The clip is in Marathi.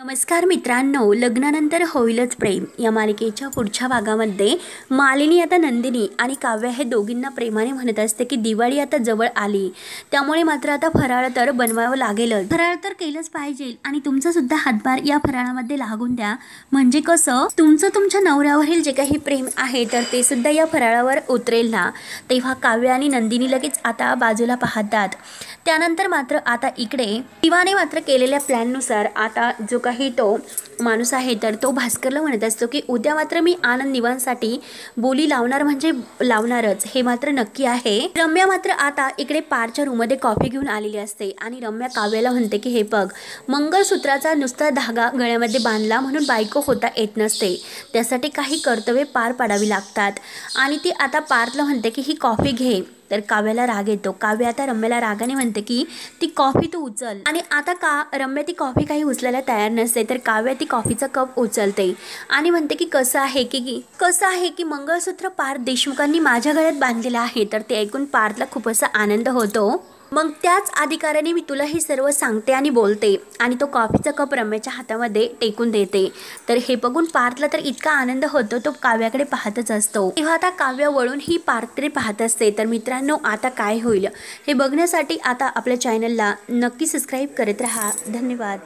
नमस्कार मित्रांनो, लग्नानंतर होईलच प्रेम या मालिकेच्या पुढच्या भागामध्ये मालिनी आता नंदिनी आणि काव्य हे दोघींना प्रेमाने म्हणत असते की दिवाळी आता जवळ आली, त्यामुळे मात्र आता फराळ तर बनवावं लागेलच. फराळ तर केलंच पाहिजे आणि तुमचा सुद्धा हातभार या फराळामध्ये लागून द्या. म्हणजे कसं तुमचं तुमच्या नवऱ्यावरील जे काही प्रेम आहे तर ते सुद्धा या फराळावर उतरेल ना. तेव्हा काव्य आणि नंदिनी लगेच आता बाजूला पाहतात. त्यानंतर मात्र आता इकडे शिवाने मात्र केलेल्या प्लॅननुसार आता जो काही तो माणूस आहे तर तो भास्करला म्हणत असतो की उद्या मात्र मी आनंद निवांसाठी बोली लावणार म्हणजे लावणारच, हे मात्र नक्की आहे. रम्या मात्र आता इकडे पारच्या रूममध्ये कॉफी घेऊन आलेली असते आणि रम्या काव्याला म्हणते की हे बघ, मंगळसूत्राचा नुसता धागा गळ्यामध्ये बांधला म्हणून बायको होता येत नसते, त्यासाठी काही कर्तव्ये पार पाडावी लागतात. आणि ती आता पार्थला म्हणते की ही कॉफी घे. तर काव्याला राग येतो. काव्य आता रम्याला रागाने म्हणते की ती कॉफी तू उचल. आणि आता का रम्या ती कॉफी काही उचलायला तयार नसते तर काव्य ती कॉफीचा कप उचलते आणि म्हणते की कसं आहे की मंगळसूत्र पार्थ देशमुखांनी माझ्या गळ्यात बांधलेलं आहे. तर ते ऐकून पार्थला खूप असा आनंद होतो. मग त्याच अधिकाराने मी तुला हे सर्व सांगते आणि बोलते. आणि तो कॉफीचा कप रम्याच्या हातामध्ये टेकून देते. तर हे बघून पार्थला तर इतका आनंद होतो, तो काव्याकडे पाहतच असतो. तेव्हा आता काव्य वळून ही पार्थकडे पाहत असते. तर मित्रांनो, आता काय होईल हे बघण्यासाठी आता आपल्या चॅनलला नक्की सबस्क्राईब करत राहा. धन्यवाद.